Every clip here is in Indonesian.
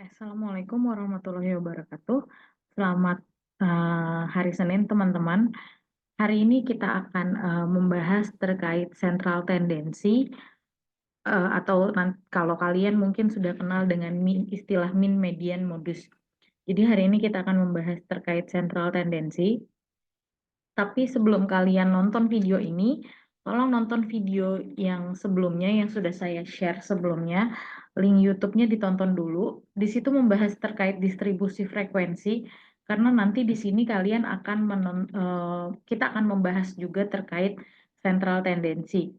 Assalamualaikum warahmatullahi wabarakatuh. Selamat hari Senin, teman-teman. Hari ini kita akan membahas terkait central tendency atau kalau kalian mungkin sudah kenal dengan istilah mean median modus. Jadi hari ini kita akan membahas terkait central tendency. Tapi sebelum kalian nonton video ini, tolong nonton video yang sebelumnya yang sudah saya share sebelumnya. Link YouTube-nya ditonton dulu. Di situ membahas terkait distribusi frekuensi, karena nanti di sini kalian akan kita akan membahas juga terkait central tendency.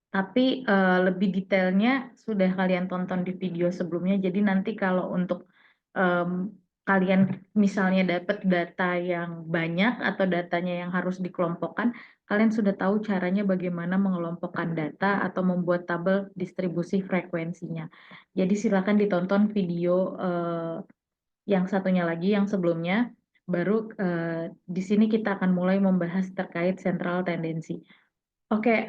Tapi lebih detailnya sudah kalian tonton di video sebelumnya. Jadi nanti kalau untuk em, kalian misalnya dapat data yang banyak atau datanya yang harus dikelompokkan, kalian sudah tahu caranya bagaimana mengelompokkan data atau membuat tabel distribusi frekuensinya. Jadi silakan ditonton video yang satunya lagi yang sebelumnya. Baru di sini kita akan mulai membahas terkait central tendency. Oke,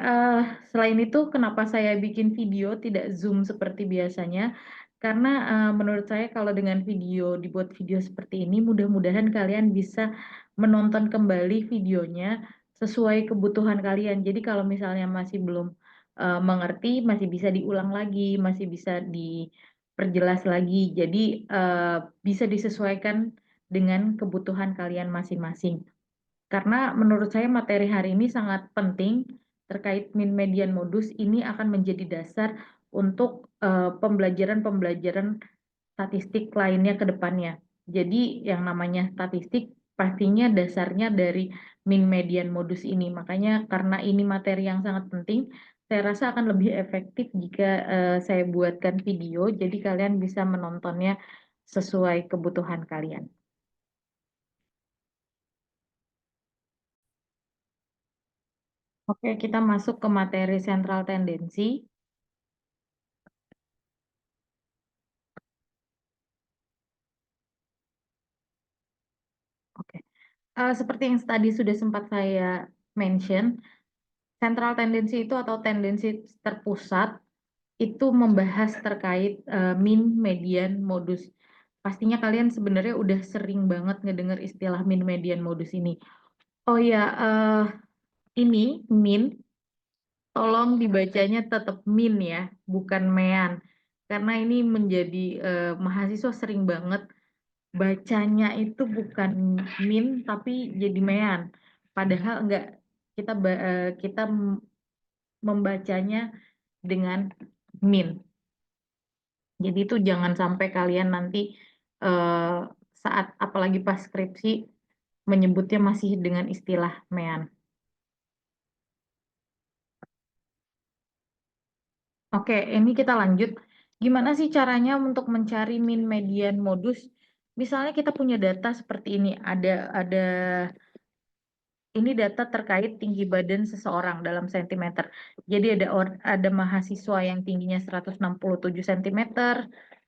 selain itu kenapa saya bikin video tidak Zoom seperti biasanya? Karena menurut saya kalau dengan dibuat video seperti ini, mudah-mudahan kalian bisa menonton kembali videonya sesuai kebutuhan kalian. Jadi kalau misalnya masih belum mengerti, masih bisa diulang lagi, masih bisa diperjelas lagi. Jadi bisa disesuaikan dengan kebutuhan kalian masing-masing. Karena menurut saya materi hari ini sangat penting terkait min median modus ini akan menjadi dasar untuk pembelajaran-pembelajaran statistik lainnya ke depannya. Jadi yang namanya statistik pastinya dasarnya dari min median modus ini. Makanya karena ini materi yang sangat penting, saya rasa akan lebih efektif jika saya buatkan video, jadi kalian bisa menontonnya sesuai kebutuhan kalian. Oke, kita masuk ke materi central tendency. Oke. Seperti yang tadi sudah sempat saya mention, central tendency itu atau tendensi terpusat itu membahas terkait mean, median, modus. Pastinya kalian sebenarnya udah sering banget ngedengar istilah mean, median, modus ini. Oh ya, ini mean, tolong dibacanya tetap mean ya, bukan mean. Karena ini menjadi mahasiswa sering banget bacanya itu bukan min tapi jadi mean. Padahal enggak, kita membacanya dengan min. Jadi itu jangan sampai kalian nanti eh, saat apalagi pas skripsi menyebutnya masih dengan istilah mean. Oke, ini kita lanjut. Gimana sih caranya untuk mencari min, median, modus? Misalnya kita punya data seperti ini, ada ini data terkait tinggi badan seseorang dalam sentimeter. Jadi ada mahasiswa yang tingginya 167 cm,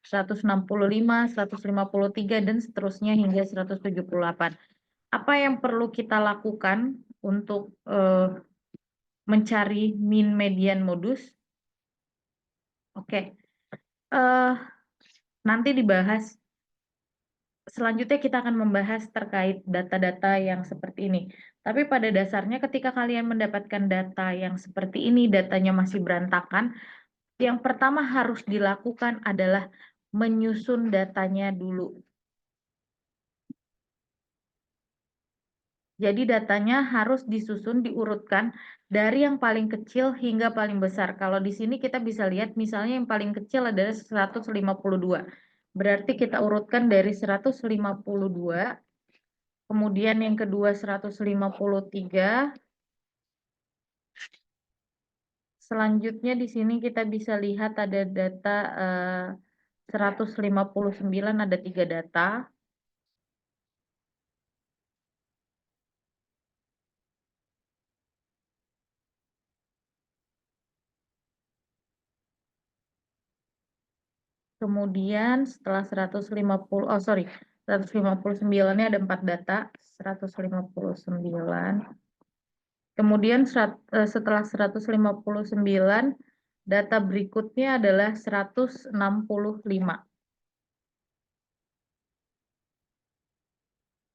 165, 153, dan seterusnya hingga 178. Apa yang perlu kita lakukan untuk mencari min, median, modus? Oke, nanti dibahas. Selanjutnya kita akan membahas terkait data-data yang seperti ini. Tapi pada dasarnya ketika kalian mendapatkan data yang seperti ini, datanya masih berantakan, yang pertama harus dilakukan adalah menyusun datanya dulu. Jadi datanya harus disusun, diurutkan dari yang paling kecil hingga paling besar. Kalau di sini kita bisa lihat misalnya yang paling kecil adalah 152. Berarti kita urutkan dari 152. Kemudian yang kedua 153. Selanjutnya di sini kita bisa lihat ada data 159, ada 3 data. Kemudian setelah 159-nya ada 4 data, 159. Kemudian setelah 159, data berikutnya adalah 165.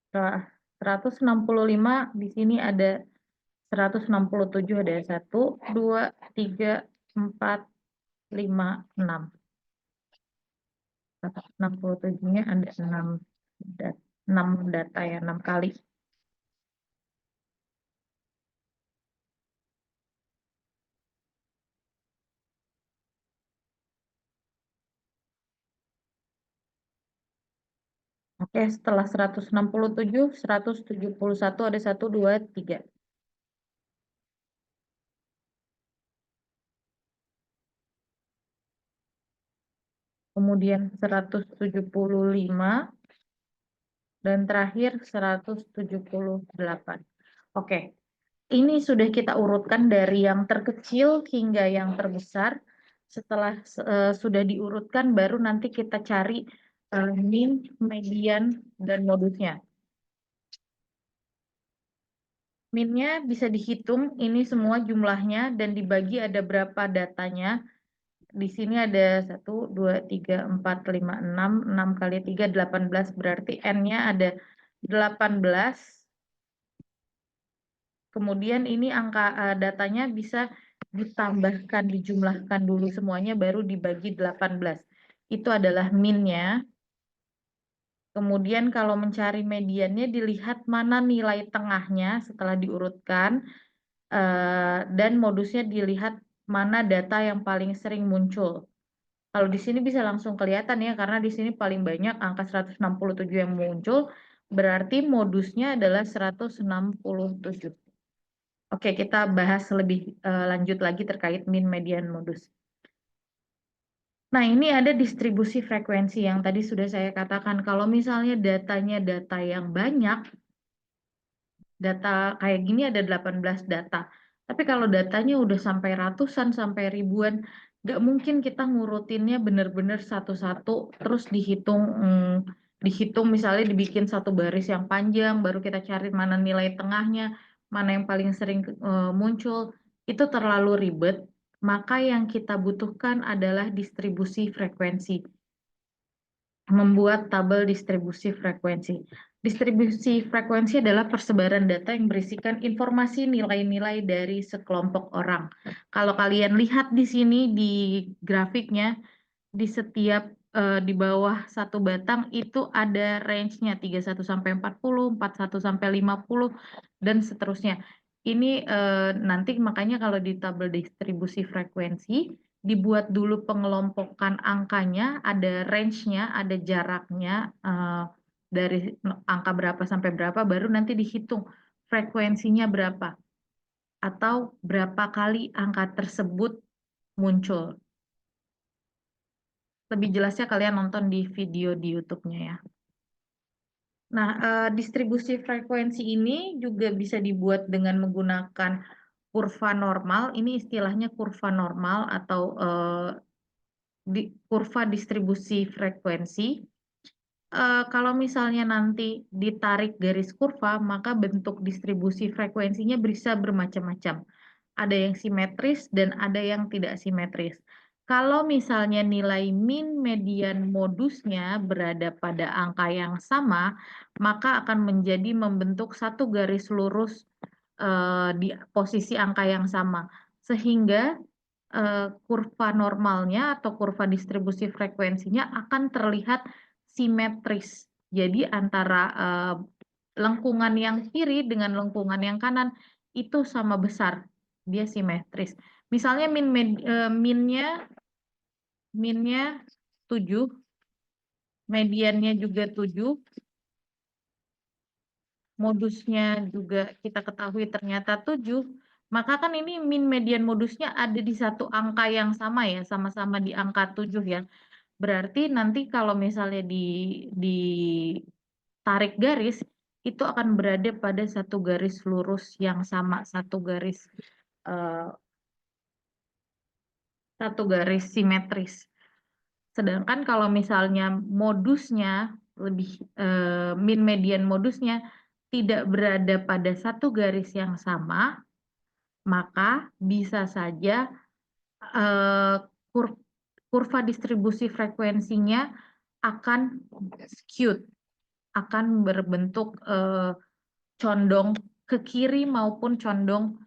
Setelah 165 di sini ada 167, ada 1, 2, 3, 4, 5, 6. 167-nya ada 6 data ya, 6 kali. Oke, setelah 167, 171 ada 1, 2, 3. Kemudian 175 dan terakhir 178. Oke, ini sudah kita urutkan dari yang terkecil hingga yang terbesar. Setelah sudah diurutkan, baru nanti kita cari mean, median, dan modusnya. Min-nya bisa dihitung, ini semua jumlahnya, dan dibagi ada berapa datanya. Di sini ada 1, 2, 3, 4, 5, 6. 6 kali 3, 18. Berarti N-nya ada 18. Kemudian ini angka datanya bisa ditambahkan, dijumlahkan dulu semuanya, baru dibagi 18. Itu adalah min-nya. Kemudian kalau mencari mediannya, dilihat mana nilai tengahnya setelah diurutkan, dan modusnya dilihat mana data yang paling sering muncul. Kalau di sini bisa langsung kelihatan ya, karena di sini paling banyak angka 167 yang muncul, berarti modusnya adalah 167. Oke, kita bahas lebih lanjut lagi terkait min, median, modus. Nah, ini ada distribusi frekuensi yang tadi sudah saya katakan. Kalau misalnya datanya data yang banyak, data kayak gini ada 18 data. Tapi kalau datanya udah sampai ratusan, sampai ribuan, nggak mungkin kita ngurutinnya benar-benar satu-satu, terus dihitung misalnya dibikin satu baris yang panjang, baru kita cari mana nilai tengahnya, mana yang paling sering muncul. Itu terlalu ribet, maka yang kita butuhkan adalah distribusi frekuensi. Membuat tabel distribusi frekuensi. Distribusi frekuensi adalah persebaran data yang berisikan informasi nilai-nilai dari sekelompok orang. Kalau kalian lihat di sini di grafiknya, di setiap di bawah satu batang itu ada range-nya 31 sampai 40, 41 sampai 50, dan seterusnya. Ini nanti makanya kalau di tabel distribusi frekuensi dibuat dulu pengelompokan angkanya, ada range-nya, ada jaraknya dari angka berapa sampai berapa, baru nanti dihitung frekuensinya berapa atau berapa kali angka tersebut muncul. Lebih jelasnya kalian nonton di video di YouTube-nya ya. Nah, distribusi frekuensi ini juga bisa dibuat dengan menggunakan kurva normal. Ini istilahnya kurva normal atau kurva distribusi frekuensi. Kalau misalnya nanti ditarik garis kurva, maka bentuk distribusi frekuensinya bisa bermacam-macam. Ada yang simetris dan ada yang tidak simetris. Kalau misalnya nilai min, median, modusnya berada pada angka yang sama, maka akan menjadi membentuk satu garis lurus di posisi angka yang sama. Sehingga kurva normalnya atau kurva distribusi frekuensinya akan terlihat simetris. Jadi antara lengkungan yang kiri dengan lengkungan yang kanan itu sama besar, dia simetris. Misalnya minnya 7, mediannya juga 7, modusnya juga kita ketahui ternyata 7, maka kan ini min, median, modusnya ada di satu angka yang sama ya, sama-sama di angka 7 ya. Berarti nanti kalau misalnya ditarik garis, itu akan berada pada satu garis lurus yang sama, eh, satu garis simetris. Sedangkan kalau misalnya modusnya lebih min, median, modusnya tidak berada pada satu garis yang sama, maka bisa saja eh, kurva distribusi frekuensinya akan skewed, akan berbentuk condong ke kiri maupun condong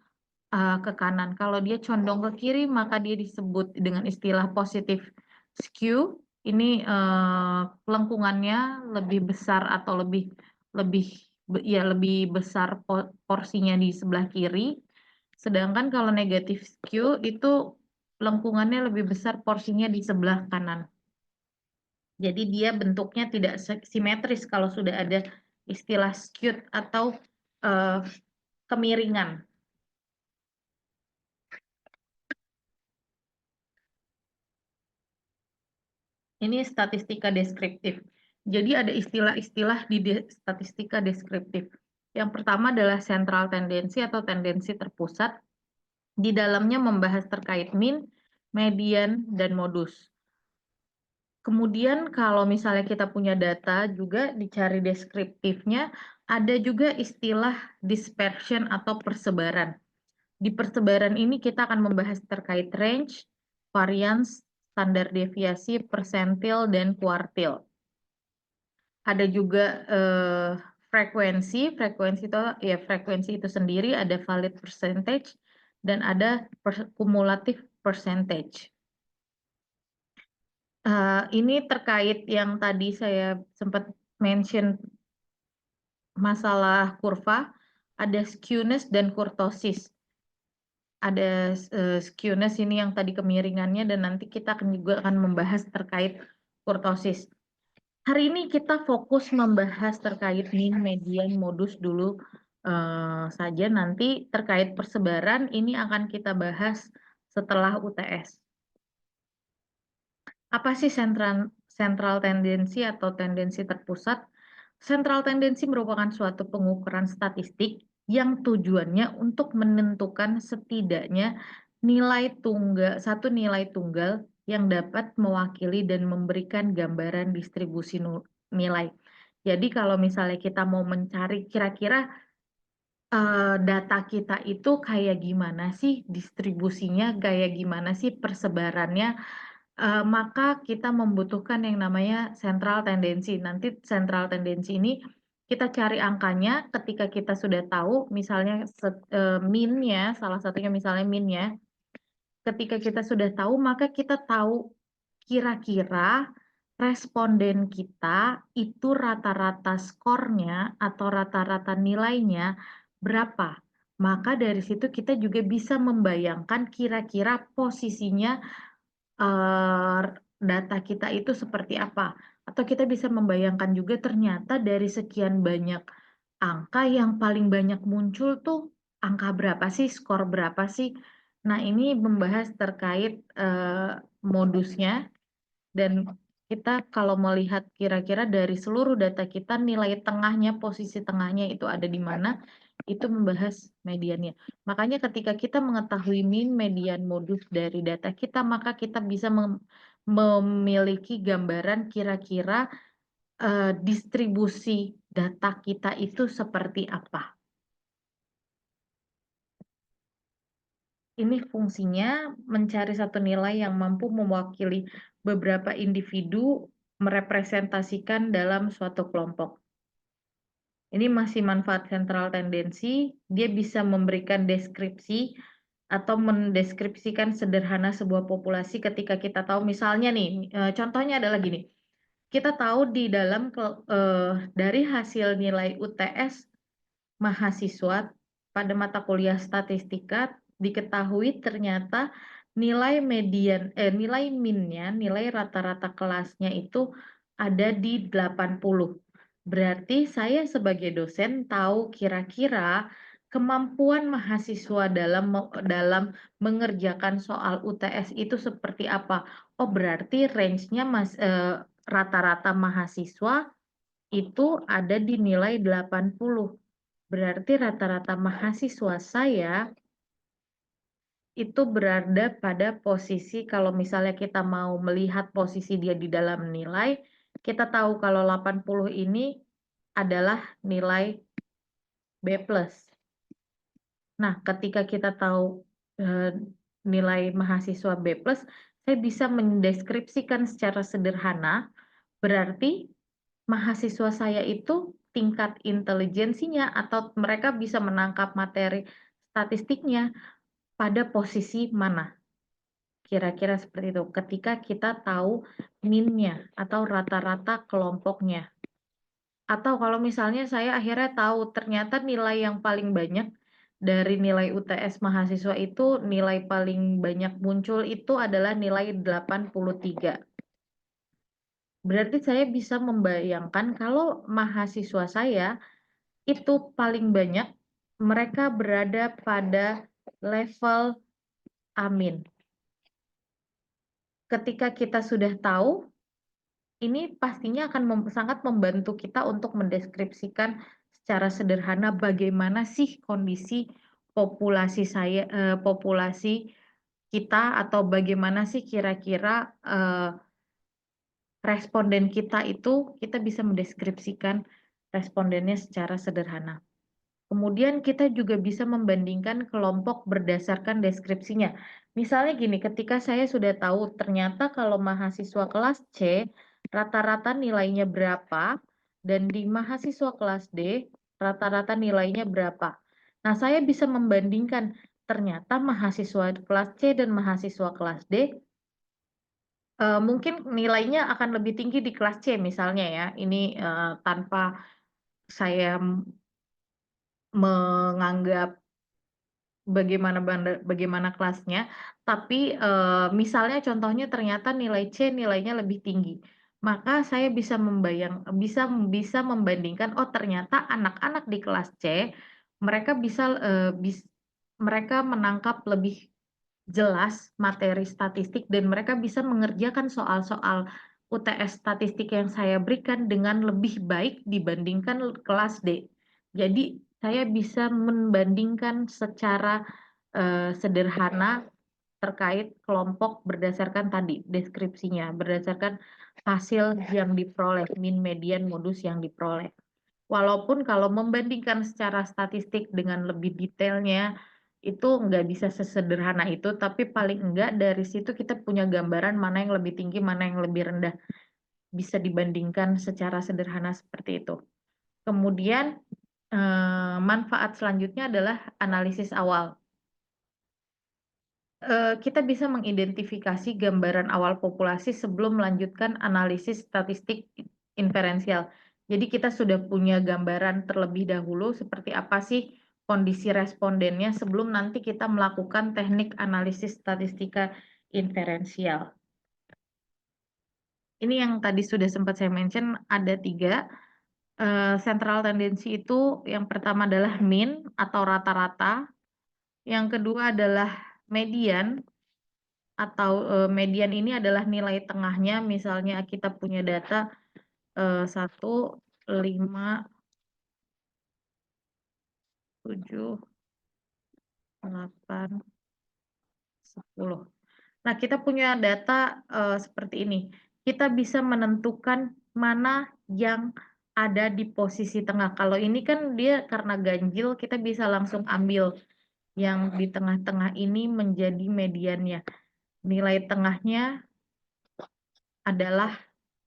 ke kanan. Kalau dia condong ke kiri, maka dia disebut dengan istilah positive skew. Ini lengkungannya lebih besar atau lebih besar porsinya di sebelah kiri. Sedangkan kalau negative skew itu lengkungannya lebih besar porsinya di sebelah kanan. Jadi dia bentuknya tidak simetris kalau sudah ada istilah skewed atau kemiringan. Ini statistika deskriptif. Jadi ada istilah-istilah di statistika deskriptif. Yang pertama adalah sentral tendensi atau tendensi terpusat. Di dalamnya membahas terkait mean, median, dan modus. Kemudian kalau misalnya kita punya data juga dicari deskriptifnya, ada juga istilah dispersion atau persebaran. Di persebaran ini kita akan membahas terkait range, variance, standar deviasi, persentil, dan kuartil. Ada juga frekuensi itu sendiri, ada valid percentage, dan ada cumulative percentage. Ini terkait yang tadi saya sempat mention masalah kurva, ada skewness dan kurtosis. Ada skewness ini yang tadi kemiringannya, dan nanti kita juga akan membahas terkait kurtosis. Hari ini kita fokus membahas terkait mean, median, modus dulu saja. Nanti terkait persebaran ini akan kita bahas setelah UTS. Apa sih central tendensi atau tendensi terpusat? Central tendensi merupakan suatu pengukuran statistik yang tujuannya untuk menentukan setidaknya satu nilai tunggal yang dapat mewakili dan memberikan gambaran distribusi nilai. Jadi kalau misalnya kita mau mencari kira-kira data kita itu kayak gimana sih distribusinya, kayak gimana sih persebarannya, maka kita membutuhkan yang namanya central tendensi. Nanti central tendensi ini kita cari angkanya ketika kita sudah tahu, misalnya mean-nya, salah satunya misalnya mean-nya. Ketika kita sudah tahu, maka kita tahu kira-kira responden kita itu rata-rata skornya atau rata-rata nilainya berapa. Maka dari situ kita juga bisa membayangkan kira-kira posisinya data kita itu seperti apa. Atau kita bisa membayangkan juga ternyata dari sekian banyak angka yang paling banyak muncul tuh angka berapa sih, skor berapa sih. Nah, ini membahas terkait modusnya, dan kita kalau melihat kira-kira dari seluruh data kita nilai tengahnya, posisi tengahnya itu ada di mana, itu membahas mediannya. Makanya ketika kita mengetahui mean, median, modus dari data kita, maka kita bisa memiliki gambaran kira-kira distribusi data kita itu seperti apa. Ini fungsinya mencari satu nilai yang mampu mewakili beberapa individu merepresentasikan dalam suatu kelompok. Ini masih manfaat sentral tendensi, dia bisa memberikan deskripsi atau mendeskripsikan sederhana sebuah populasi ketika kita tahu misalnya nih, contohnya adalah gini, kita tahu di dalam dari hasil nilai UTS mahasiswa pada mata kuliah statistika diketahui ternyata nilai min-nya, nilai rata-rata kelasnya itu ada di 80. Berarti saya sebagai dosen tahu kira-kira kemampuan mahasiswa dalam mengerjakan soal UTS itu seperti apa. Oh, berarti range-nya rata-rata mahasiswa itu ada di nilai 80. Berarti rata-rata mahasiswa saya itu berada pada posisi, kalau misalnya kita mau melihat posisi dia di dalam nilai, kita tahu kalau 80 ini adalah nilai B+. Nah, ketika kita tahu nilai mahasiswa B+, saya bisa mendeskripsikan secara sederhana, berarti mahasiswa saya itu tingkat intelijensinya atau mereka bisa menangkap materi statistiknya pada posisi mana. Kira-kira seperti itu. Ketika kita tahu min-nya atau rata-rata kelompoknya. Atau kalau misalnya saya akhirnya tahu ternyata nilai yang paling banyak dari nilai UTS mahasiswa itu nilai paling banyak muncul itu adalah nilai 83. Berarti saya bisa membayangkan kalau mahasiswa saya itu paling banyak mereka berada pada level amin. Ketika kita sudah tahu, ini pastinya akan sangat membantu kita untuk mendeskripsikan secara sederhana bagaimana sih kondisi populasi kita atau bagaimana sih kira-kira responden kita itu kita bisa mendeskripsikan respondennya secara sederhana. Kemudian kita juga bisa membandingkan kelompok berdasarkan deskripsinya. Misalnya gini, ketika saya sudah tahu ternyata kalau mahasiswa kelas C rata-rata nilainya berapa dan di mahasiswa kelas D rata-rata nilainya berapa. Nah, saya bisa membandingkan ternyata mahasiswa kelas C dan mahasiswa kelas D mungkin nilainya akan lebih tinggi di kelas C misalnya ya. Ini tanpa saya menganggap bagaimana kelasnya, tapi misalnya contohnya ternyata nilai C nilainya lebih tinggi, maka saya bisa membandingkan, oh ternyata anak-anak di kelas C mereka mereka menangkap lebih jelas materi statistik dan mereka bisa mengerjakan soal-soal UTS statistik yang saya berikan dengan lebih baik dibandingkan kelas D. Jadi saya bisa membandingkan secara sederhana terkait kelompok berdasarkan tadi deskripsinya, berdasarkan hasil yang diperoleh, min, median, modus yang diperoleh. Walaupun kalau membandingkan secara statistik dengan lebih detailnya, itu nggak bisa sesederhana itu, tapi paling enggak dari situ kita punya gambaran mana yang lebih tinggi, mana yang lebih rendah. Bisa dibandingkan secara sederhana seperti itu. Kemudian manfaat selanjutnya adalah analisis awal. Kita bisa mengidentifikasi gambaran awal populasi sebelum melanjutkan analisis statistik inferensial. Jadi kita sudah punya gambaran terlebih dahulu seperti apa sih kondisi respondennya sebelum nanti kita melakukan teknik analisis statistika inferensial. Ini yang tadi sudah sempat saya mention ada 3. Central tendency itu yang pertama adalah mean atau rata-rata, yang kedua adalah median atau median ini adalah nilai tengahnya, misalnya kita punya data 1, 5, 7, 8, 10. Nah, kita punya data seperti ini. Kita bisa menentukan mana yang ada di posisi tengah. Kalau ini kan dia karena ganjil, kita bisa langsung ambil yang di tengah-tengah ini menjadi mediannya. Nilai tengahnya adalah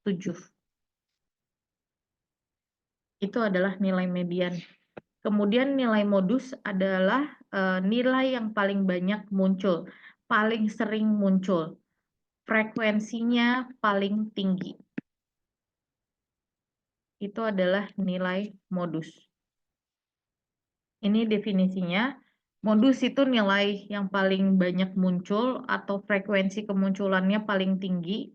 7. Itu adalah nilai median. Kemudian nilai modus adalah nilai yang paling banyak muncul, paling sering muncul, frekuensinya paling tinggi. Itu adalah nilai modus. Ini definisinya. Modus itu nilai yang paling banyak muncul atau frekuensi kemunculannya paling tinggi.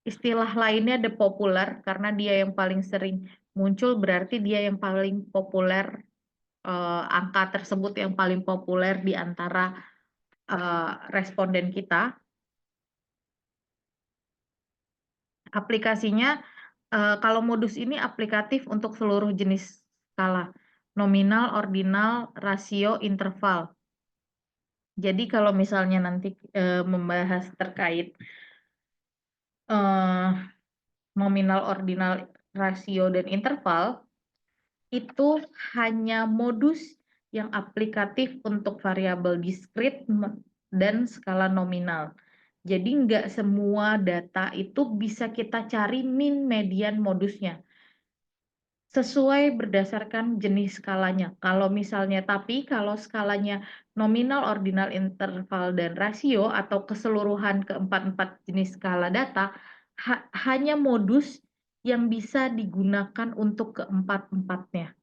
Istilah lainnya the popular karena dia yang paling sering muncul berarti dia yang paling populer, angka tersebut yang paling populer di antara responden kita. Aplikasinya kalau modus ini aplikatif untuk seluruh jenis skala, nominal, ordinal, rasio, interval. Jadi kalau misalnya nanti membahas terkait nominal, ordinal, rasio, dan interval, itu hanya modus yang aplikatif untuk variabel diskrit dan skala nominal. Jadi nggak semua data itu bisa kita cari min, median, modusnya. sesuai berdasarkan jenis skalanya. Kalau misalnya, tapi kalau skalanya nominal, ordinal, interval, dan rasio atau keseluruhan keempat-empat jenis skala data, hanya modus yang bisa digunakan untuk keempat-empatnya.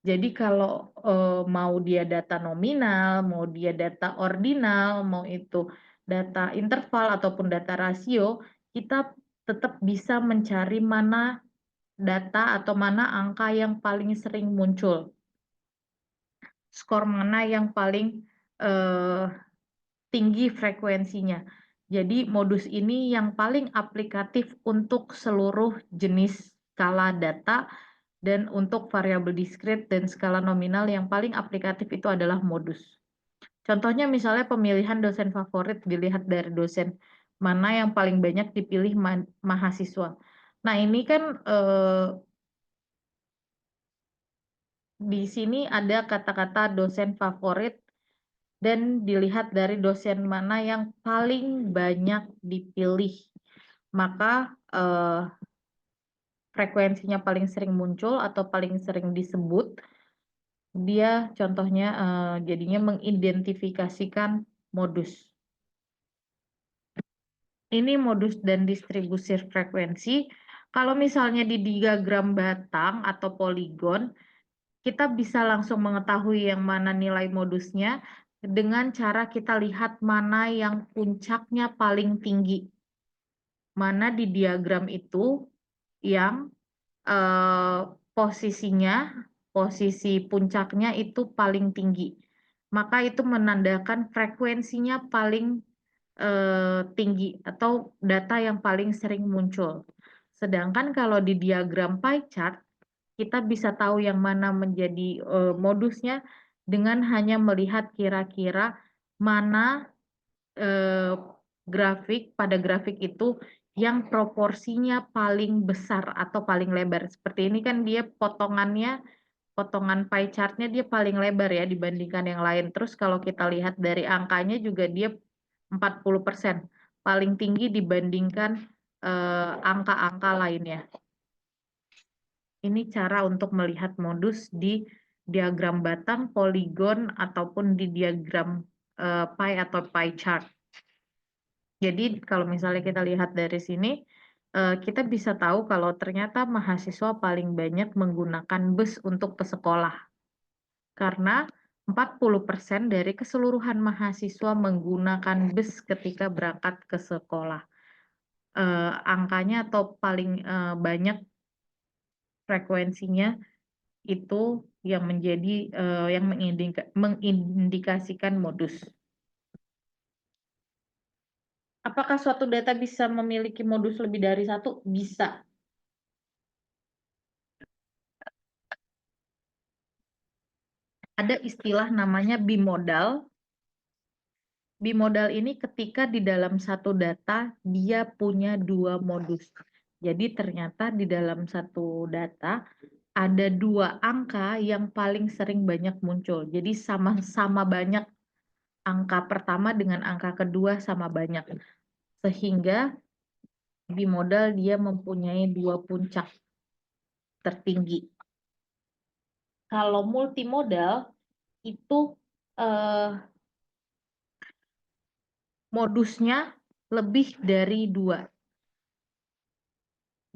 Jadi kalau mau dia data nominal, mau dia data ordinal, mau itu data interval ataupun data rasio, kita tetap bisa mencari mana data atau mana angka yang paling sering muncul, skor mana yang paling tinggi frekuensinya. Jadi modus ini yang paling aplikatif untuk seluruh jenis skala data, dan untuk variabel diskrit dan skala nominal yang paling aplikatif itu adalah modus. Contohnya misalnya pemilihan dosen favorit dilihat dari dosen mana yang paling banyak dipilih mahasiswa. Nah ini kan di sini ada kata-kata dosen favorit dan dilihat dari dosen mana yang paling banyak dipilih. Maka frekuensinya paling sering muncul atau paling sering disebut, dia contohnya jadinya mengidentifikasikan modus. Ini modus dan distribusi frekuensi. Kalau misalnya di diagram batang atau poligon, kita bisa langsung mengetahui yang mana nilai modusnya dengan cara kita lihat mana yang puncaknya paling tinggi. Mana di diagram itu yang posisi puncaknya itu paling tinggi. Maka itu menandakan frekuensinya paling tinggi atau data yang paling sering muncul. Sedangkan kalau di diagram pie chart, kita bisa tahu yang mana menjadi modusnya dengan hanya melihat kira-kira mana pada grafik itu yang proporsinya paling besar atau paling lebar. Seperti ini kan dia potongan pie chart-nya dia paling lebar ya dibandingkan yang lain. Terus kalau kita lihat dari angkanya juga dia 40%, paling tinggi dibandingkan angka-angka lainnya. Ini cara untuk melihat modus di diagram batang, poligon, ataupun di diagram pie atau pie chart. Jadi kalau misalnya kita lihat dari sini, kita bisa tahu kalau ternyata mahasiswa paling banyak menggunakan bus untuk ke sekolah. Karena 40% dari keseluruhan mahasiswa menggunakan bus ketika berangkat ke sekolah. Angkanya atau paling banyak frekuensinya itu yang menjadi yang mengindikasikan modus. Apakah suatu data bisa memiliki modus lebih dari satu? Bisa. Ada istilah namanya bimodal. Bimodal ini ketika di dalam satu data dia punya dua modus. Jadi ternyata di dalam satu data ada dua angka yang paling sering banyak muncul. Jadi sama-sama banyak, angka pertama dengan angka kedua sama banyak. Sehingga bimodal dia mempunyai dua puncak tertinggi. Kalau multimodal itu modusnya lebih dari dua.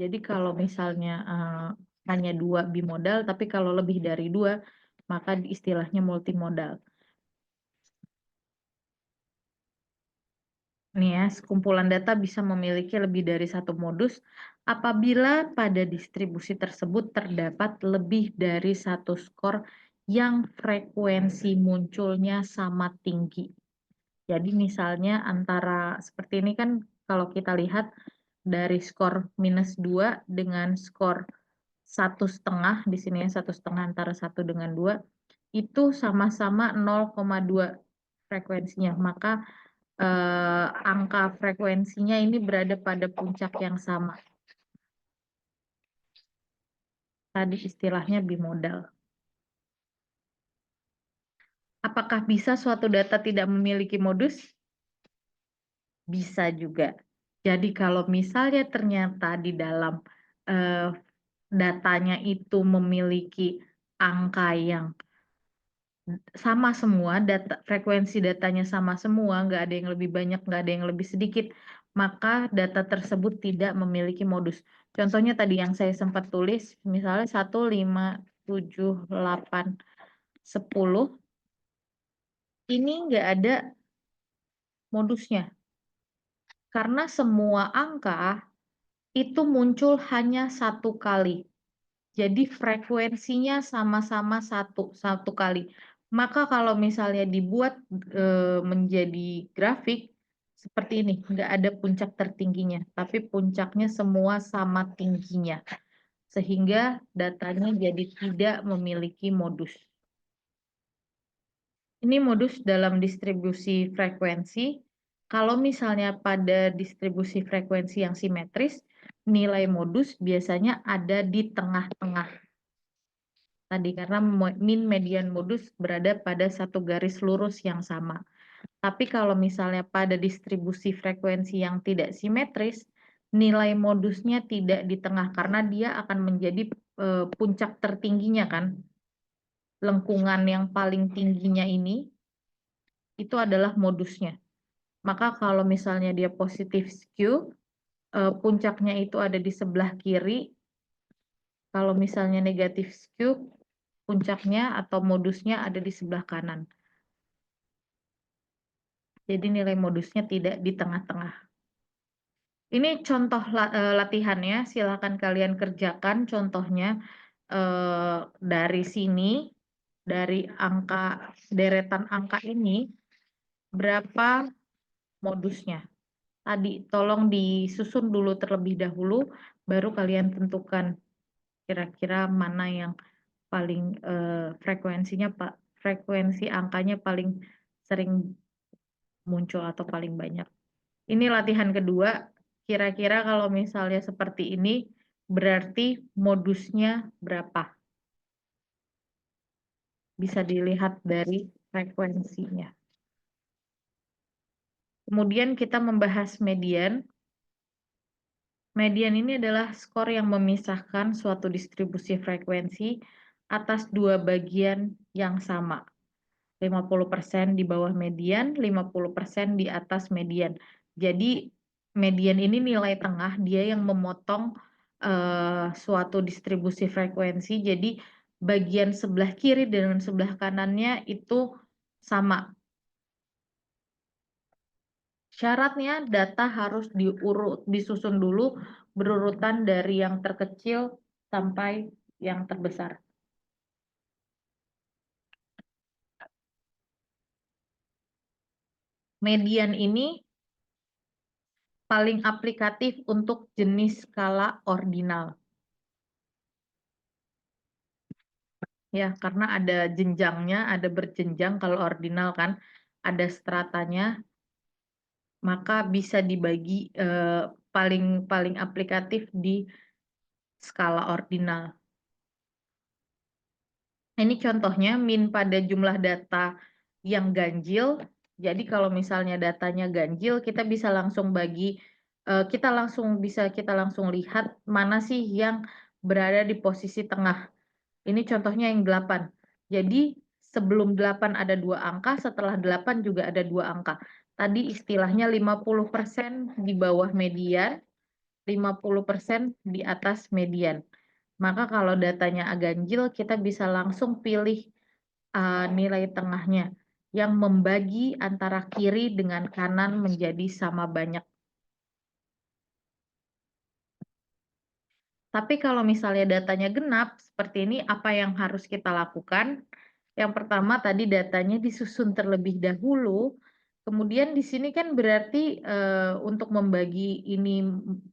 Jadi kalau misalnya hanya dua bimodal, tapi kalau lebih dari dua, maka istilahnya multimodal. Nih ya, sekumpulan data bisa memiliki lebih dari satu modus apabila pada distribusi tersebut terdapat lebih dari satu skor yang frekuensi munculnya sama tinggi. Jadi misalnya antara seperti ini kan kalau kita lihat dari skor -2 dengan skor 1,5, di sini ya 1,5 antara 1 dengan 2, itu sama-sama 0,2 frekuensinya. Maka angka frekuensinya ini berada pada puncak yang sama. Tadi istilahnya bimodal. Apakah bisa suatu data tidak memiliki modus? Bisa juga. Jadi kalau misalnya ternyata di dalam datanya itu memiliki angka yang sama semua, frekuensi datanya sama semua, nggak ada yang lebih banyak, nggak ada yang lebih sedikit, maka data tersebut tidak memiliki modus. Contohnya tadi yang saya sempat tulis, misalnya 1, 5, 7, 8, 10, ini nggak ada modusnya. Karena semua angka itu muncul hanya satu kali. Jadi frekuensinya sama-sama satu kali. Maka kalau misalnya dibuat menjadi grafik seperti ini, nggak ada puncak tertingginya, tapi puncaknya semua sama tingginya. Sehingga datanya jadi tidak memiliki modus. Ini modus dalam distribusi frekuensi. Kalau misalnya pada distribusi frekuensi yang simetris, nilai modus biasanya ada di tengah-tengah. Tadi karena min median modus berada pada satu garis lurus yang sama. Tapi kalau misalnya pada distribusi frekuensi yang tidak simetris, nilai modusnya tidak di tengah karena dia akan menjadi puncak tertingginya kan. Lengkungan yang paling tingginya ini itu adalah modusnya. Maka kalau misalnya dia positif skew, puncaknya itu ada di sebelah kiri. Kalau misalnya negatif skew, puncaknya atau modusnya ada di sebelah kanan. Jadi nilai modusnya tidak di tengah-tengah. Ini contoh latihannya, silakan kalian kerjakan contohnya dari sini, dari deretan angka ini, berapa modusnya. Tadi tolong disusun dulu terlebih dahulu, baru kalian tentukan kira-kira mana yang paling frekuensi angkanya paling sering muncul atau paling banyak. Ini latihan kedua, kira-kira kalau misalnya seperti ini, berarti modusnya berapa? Bisa dilihat dari frekuensinya. Kemudian kita membahas median. Median ini adalah skor yang memisahkan suatu distribusi frekuensi atas dua bagian yang sama. 50% di bawah median, 50% di atas median. Jadi median ini nilai tengah, dia yang memotong suatu distribusi frekuensi. Jadi bagian sebelah kiri dan sebelah kanannya itu sama. Syaratnya data harus disusun dulu berurutan dari yang terkecil sampai yang terbesar. Median ini paling aplikatif untuk jenis skala ordinal. Ya, karena ada jenjangnya, ada berjenjang kalau ordinal kan, ada stratanya, maka bisa dibagi paling aplikatif di skala ordinal. Ini contohnya min pada jumlah data yang ganjil. Jadi kalau misalnya datanya ganjil, kita bisa langsung kita langsung lihat mana sih yang berada di posisi tengah. Ini contohnya yang 8. Jadi sebelum 8 ada 2 angka, setelah 8 juga ada 2 angka. Tadi istilahnya 50% di bawah median, 50% di atas median. Maka kalau datanya ganjil, kita bisa langsung pilih nilai tengahnya yang membagi antara kiri dengan kanan menjadi sama banyak. Tapi kalau misalnya datanya genap, seperti ini apa yang harus kita lakukan? Yang pertama tadi datanya disusun terlebih dahulu, kemudian di sini kan berarti untuk membagi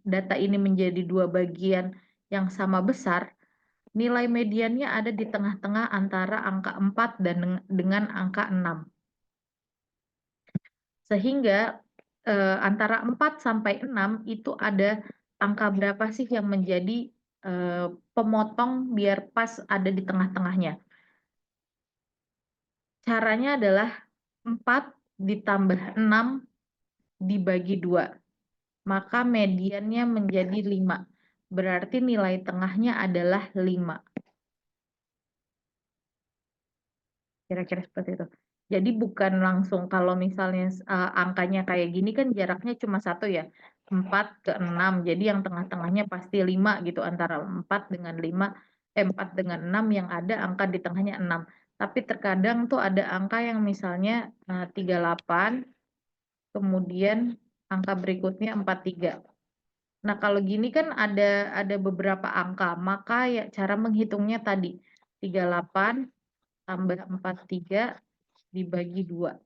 data ini menjadi dua bagian yang sama besar, nilai mediannya ada di tengah-tengah antara angka 4 dan dengan angka 6. Sehingga antara 4 sampai 6 itu ada angka berapa sih yang menjadi pemotong biar pas ada di tengah-tengahnya. Caranya adalah 4 ditambah 6 dibagi 2. Maka mediannya menjadi 5. berarti nilai tengahnya adalah 5. Kira-kira seperti itu. Jadi bukan langsung kalau misalnya angkanya kayak gini kan jaraknya cuma 1 ya, 4 ke 6. Jadi yang tengah-tengahnya pasti 5 gitu, antara 4 dengan 5, 4 dengan 6 yang ada angka di tengahnya 6. Tapi terkadang tuh ada angka yang misalnya 38, kemudian angka berikutnya 43. Nah, kalau gini kan ada beberapa angka, maka ya cara menghitungnya tadi 38 tambah 43 dibagi 2.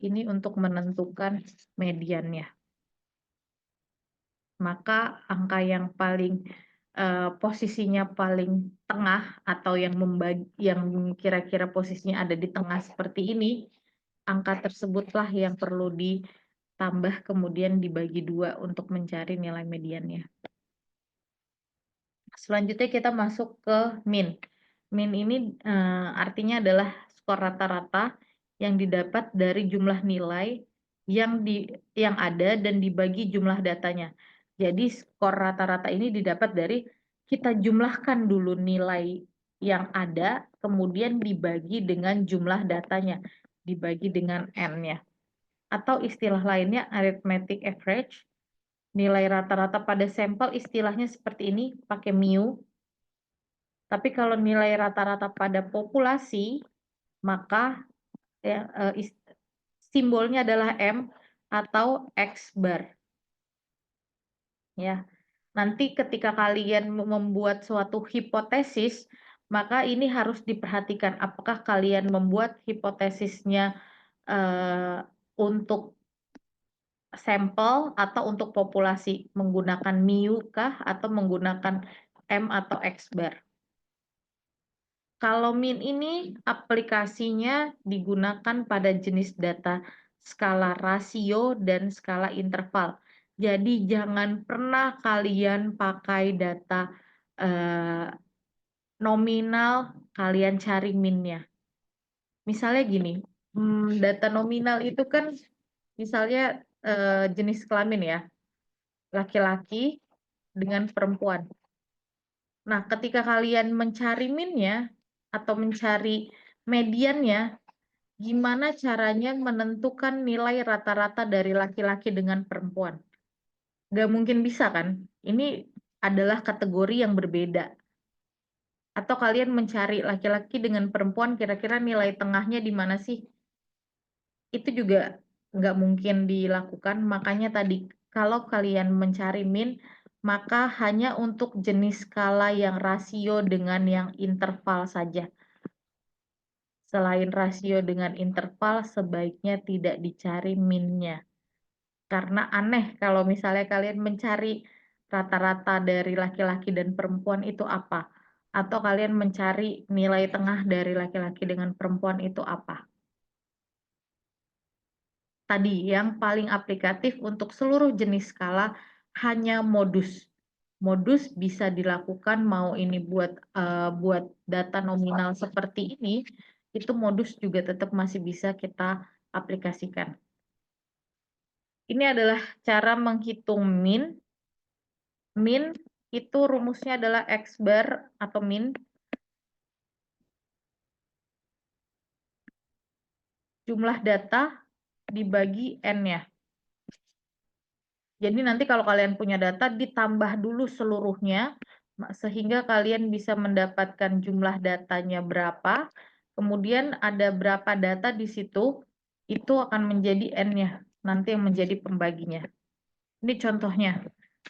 Ini untuk menentukan mediannya. Maka angka yang paling posisinya paling tengah atau yang kira-kira posisinya ada di tengah seperti ini, angka tersebutlah yang perlu ditambah kemudian dibagi 2 untuk mencari nilai mediannya. Selanjutnya kita masuk ke min. Min ini artinya adalah skor rata-rata yang didapat dari jumlah nilai yang ada dan dibagi jumlah datanya. Jadi skor rata-rata ini didapat dari kita jumlahkan dulu nilai yang ada, kemudian dibagi dengan jumlah datanya, dibagi dengan N-nya. Atau istilah lainnya arithmetic average. Nilai rata-rata pada sampel istilahnya seperti ini, pakai mu. Tapi kalau nilai rata-rata pada populasi, maka ya, simbolnya adalah M atau X bar. Ya, nanti ketika kalian membuat suatu hipotesis, maka ini harus diperhatikan apakah kalian membuat hipotesisnya untuk sampel atau untuk populasi, menggunakan mu kah atau menggunakan M atau X bar. Kalau min ini aplikasinya digunakan pada jenis data skala rasio dan skala interval. Jadi jangan pernah kalian pakai data nominal, kalian cari minnya. Misalnya gini, data nominal itu kan misalnya jenis kelamin ya, laki-laki dengan perempuan. Nah, ketika kalian mencari minnya atau mencari mediannya, gimana caranya menentukan nilai rata-rata dari laki-laki dengan perempuan? Gak mungkin bisa kan? Ini adalah kategori yang berbeda. Atau kalian mencari laki-laki dengan perempuan, kira-kira nilai tengahnya di mana sih? Itu juga nggak mungkin dilakukan. Makanya tadi, kalau kalian mencari min, maka hanya untuk jenis skala yang rasio dengan yang interval saja. Selain rasio dengan interval, sebaiknya tidak dicari minnya. Karena aneh kalau misalnya kalian mencari rata-rata dari laki-laki dan perempuan itu apa. Atau kalian mencari nilai tengah dari laki-laki dengan perempuan itu apa. Tadi yang paling aplikatif untuk seluruh jenis skala hanya modus. Modus bisa dilakukan mau ini buat data nominal seperti ini, itu modus juga tetap masih bisa kita aplikasikan. Ini adalah cara menghitung min. Min itu rumusnya adalah X bar atau min jumlah data dibagi N-nya. Jadi nanti kalau kalian punya data ditambah dulu seluruhnya sehingga kalian bisa mendapatkan jumlah datanya berapa, kemudian ada berapa data di situ, itu akan menjadi N-nya, nanti yang menjadi pembaginya. Ini contohnya.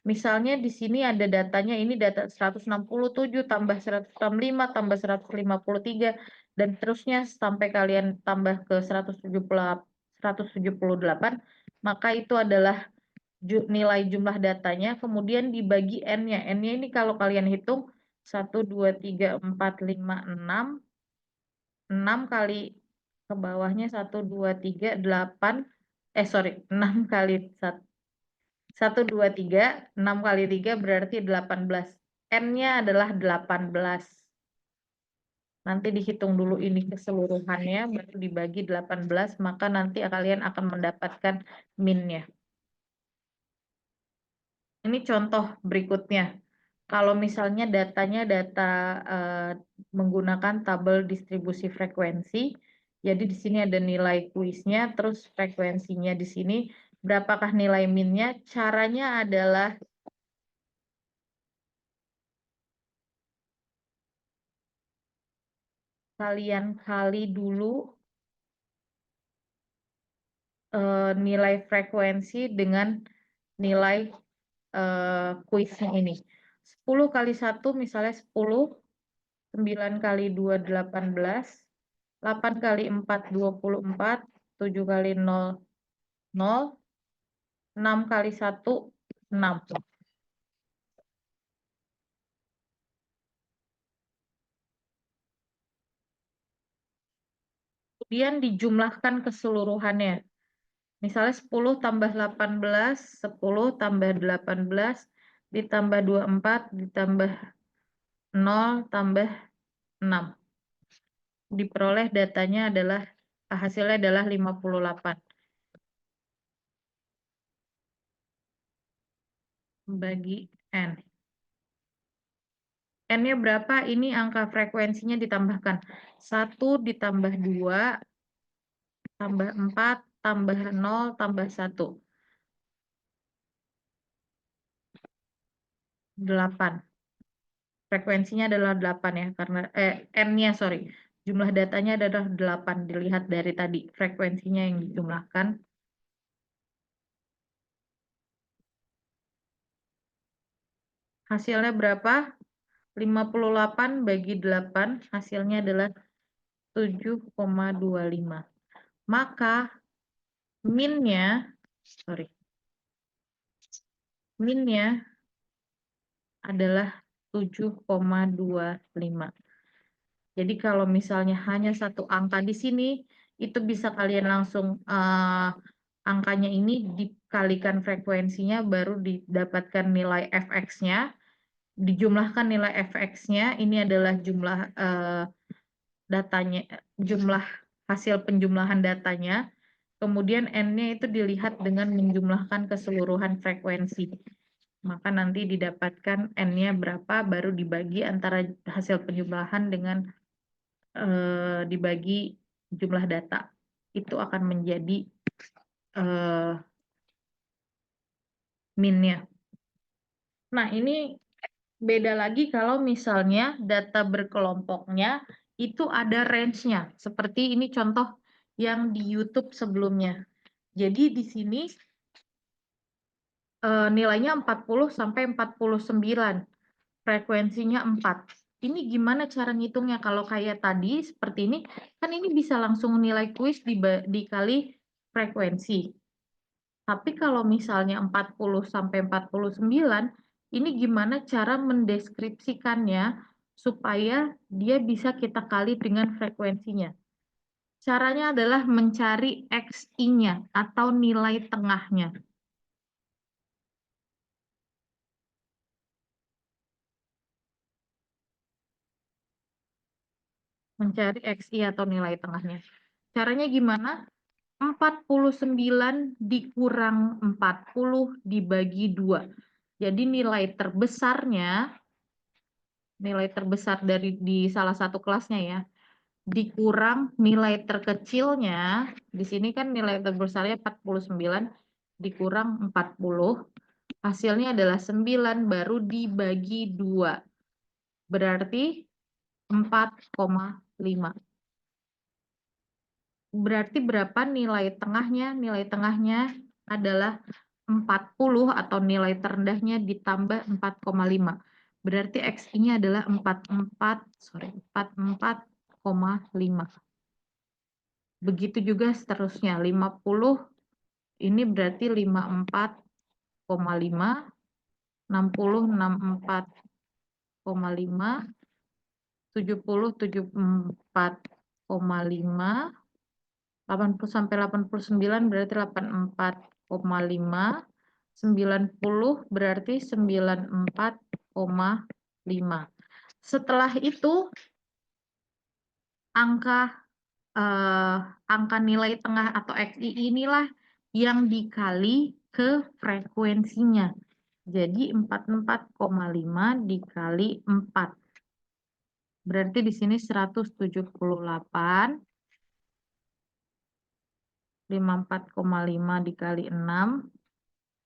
Misalnya di sini ada datanya, ini data 167 tambah 165 tambah 153 dan terusnya sampai kalian tambah ke 178, maka itu adalah nilai jumlah datanya, kemudian dibagi N-nya. N-nya ini kalau kalian hitung 1, 2, 3, 4, 5, 6. 6 kali ke bawahnya 1, 2, 3, 8. 6 kali 1, 2, 3. 6 kali 3 berarti 18. N-nya adalah 18. Nanti dihitung dulu ini keseluruhannya, baru dibagi 18, maka nanti kalian akan mendapatkan min-nya. Ini contoh berikutnya. Kalau misalnya datanya data menggunakan tabel distribusi frekuensi, jadi di sini ada nilai kuisnya, terus frekuensinya di sini, berapakah nilai minnya? Caranya adalah kalian kali dulu nilai frekuensi dengan nilai kuisnya ini. 10 kali 1 misalnya 10, 9 kali 2 18, 8 kali 4 24, 7 kali 0 0, 6 kali 1 6. Kemudian dijumlahkan keseluruhannya. Misalnya 10 tambah 18, 10 tambah 18, ditambah 24, ditambah 0, tambah 6. Diperoleh datanya adalah, hasilnya adalah 58. Bagi N. N-nya berapa? Ini angka frekuensinya ditambahkan. 1 ditambah 2, tambah 4, tambah 0, tambah 1. 8. Frekuensinya adalah 8 ya, karena N-nya sorry. Jumlah datanya adalah 8, dilihat dari tadi. Frekuensinya yang dijumlahkan. Hasilnya berapa? 58 bagi 8, hasilnya adalah 7,25. Maka minnya, sorry, minnya adalah 7,25. Jadi kalau misalnya hanya satu angka di sini, itu bisa kalian langsung angkanya ini dikalikan frekuensinya, baru didapatkan nilai fx-nya, dijumlahkan nilai fx-nya, ini adalah jumlah datanya, jumlah hasil penjumlahan datanya, kemudian N-nya itu dilihat dengan menjumlahkan keseluruhan frekuensi. Maka nanti didapatkan N-nya berapa, baru dibagi antara hasil penjumlahan dengan dibagi jumlah data. Itu akan menjadi min-nya. Nah, ini beda lagi kalau misalnya data berkelompoknya itu ada range-nya. Seperti ini contoh yang di YouTube sebelumnya. Jadi di sini nilainya 40 sampai 49, frekuensinya 4. Ini gimana cara ngitungnya? Kalau kayak tadi seperti ini, kan ini bisa langsung nilai kuis dikali frekuensi. Tapi kalau misalnya 40 sampai 49, ini gimana cara mendeskripsikannya supaya dia bisa kita kali dengan frekuensinya? Caranya adalah mencari XI-nya atau nilai tengahnya. Mencari XI atau nilai tengahnya. Caranya gimana? 49 dikurang 40 dibagi 2. Jadi nilai terbesarnya, nilai terbesar dari di salah satu kelasnya ya, dikurang nilai terkecilnya, di sini kan nilai terbesarnya 49, dikurang 40, hasilnya adalah 9, baru dibagi 2. Berarti 4,5. Berarti berapa nilai tengahnya? Nilai tengahnya adalah 40 atau nilai terendahnya ditambah 4,5. Berarti XI-nya adalah 44,5. Begitu juga seterusnya. 50 ini berarti 54,5, 60 64,5, 70 74,5, 80 sampai 89 berarti 84,5, 90 berarti 94,5. Setelah itu angka angka nilai tengah atau XI inilah yang dikali ke frekuensinya. Jadi 44,5 dikali 4. Berarti di sini 178. 54,5 dikali 6,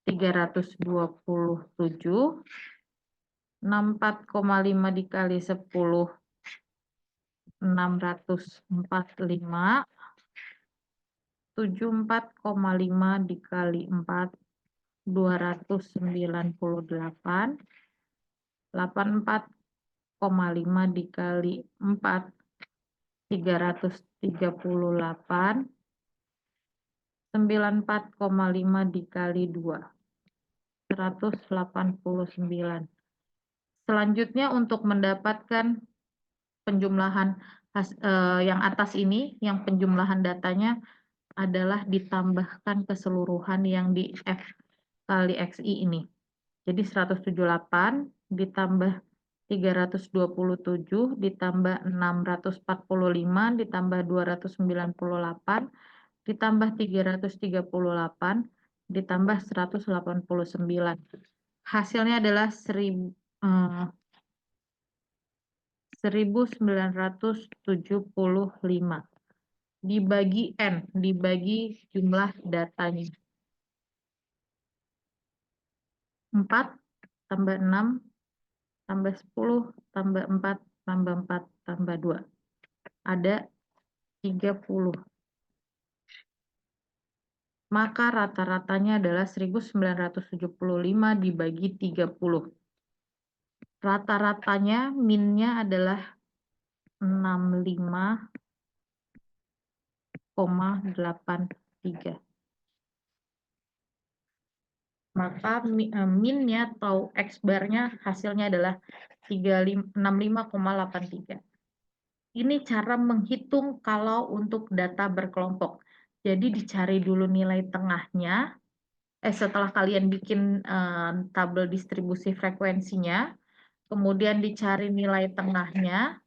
327. 64,5 dikali 10, 645. 74,5 dikali 4, 298. 84,5 dikali 4, 338. 94,5 dikali 2, 189. Selanjutnya untuk mendapatkan penjumlahan yang atas ini, yang penjumlahan datanya adalah ditambahkan keseluruhan yang di F kali XI ini. Jadi 178 ditambah 327 ditambah 645 ditambah 298 ditambah 338 ditambah 189. Hasilnya adalah 1975 dibagi N, dibagi jumlah datanya. 4 tambah 6 tambah 10 tambah 4 tambah 4 tambah 2. Ada 30. Maka rata-ratanya adalah 1975 dibagi 30. Rata-ratanya minnya adalah 65,83. Maka minnya atau X bar-nya hasilnya adalah 65,83. Ini cara menghitung kalau untuk data berkelompok. Jadi dicari dulu nilai tengahnya. Setelah kalian bikin tabel distribusi frekuensinya, kemudian dicari nilai tengahnya,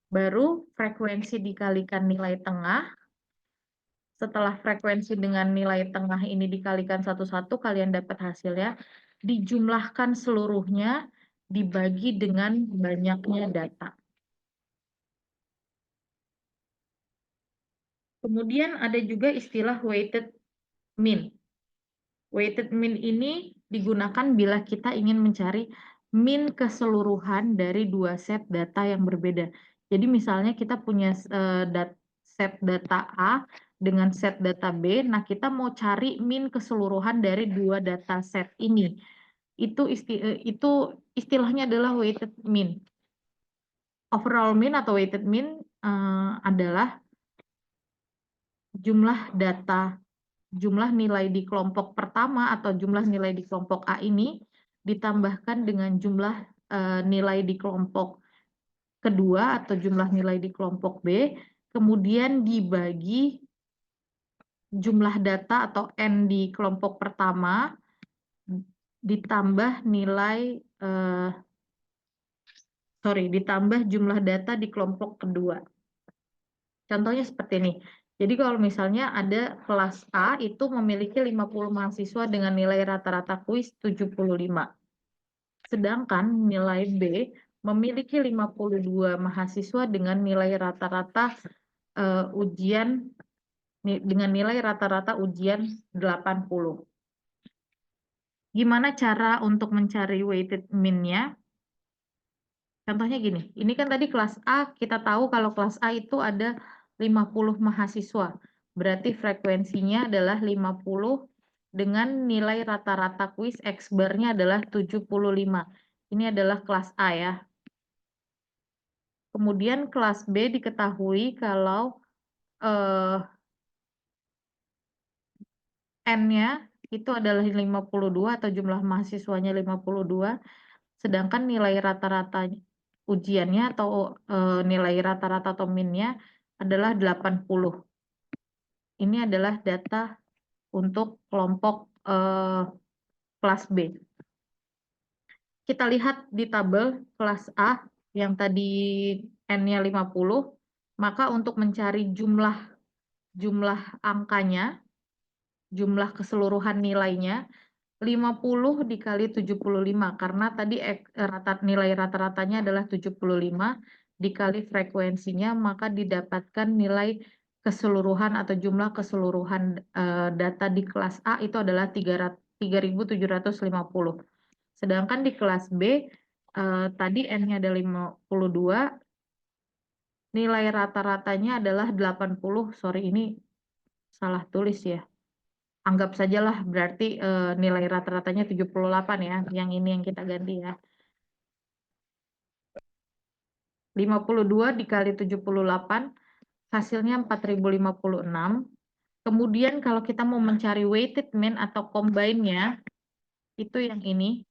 baru frekuensi dikalikan nilai tengah. Setelah frekuensi dengan nilai tengah ini dikalikan satu-satu, kalian dapat hasilnya. Dijumlahkan seluruhnya, dibagi dengan banyaknya data. Kemudian ada juga istilah weighted mean. Weighted mean ini digunakan bila kita ingin mencari mean keseluruhan dari dua set data yang berbeda. Jadi misalnya kita punya set data A dengan set data B, nah kita mau cari mean keseluruhan dari dua data set ini. Itu istilahnya adalah weighted mean. Overall mean atau weighted mean adalah jumlah nilai di kelompok pertama atau jumlah nilai di kelompok A ini ditambahkan dengan jumlah nilai di kelompok kedua atau jumlah nilai di kelompok B, kemudian dibagi jumlah data atau N di kelompok pertama ditambah ditambah jumlah data di kelompok kedua. Contohnya seperti ini. Jadi kalau misalnya ada kelas A itu memiliki 50 mahasiswa dengan nilai rata-rata kuis 75. Sedangkan nilai B memiliki 52 mahasiswa dengan nilai rata-rata ujian dengan nilai rata-rata ujian 80. Gimana cara untuk mencari weighted mean-nya? Contohnya gini, ini kan tadi kelas A, kita tahu kalau kelas A itu ada 50 mahasiswa. Berarti frekuensinya adalah 50 dengan nilai rata-rata kuis X bar-nya adalah 75. Ini adalah kelas A ya. Kemudian kelas B diketahui kalau N-nya itu adalah 52 atau jumlah mahasiswanya 52, sedangkan nilai rata-rata ujiannya atau nilai rata-rata atau min-nya adalah 80. Ini adalah data untuk kelompok kelas B. Kita lihat di tabel kelas A yang tadi N-nya 50, maka untuk mencari jumlah angkanya, jumlah keseluruhan nilainya, 50 dikali 75 karena tadi nilai rata-ratanya adalah 75 dikali frekuensinya, maka didapatkan nilai keseluruhan atau jumlah keseluruhan data di kelas A itu adalah 3.750. Sedangkan di kelas B tadi N-nya ada 52, nilai rata-ratanya adalah 80. Sorry, ini salah tulis ya. Anggap sajalah berarti nilai rata-ratanya 78 ya. Yang ini yang kita ganti ya. 52 dikali 78 hasilnya 4056. Kemudian kalau kita mau mencari weighted mean atau combine-nya, itu yang ini.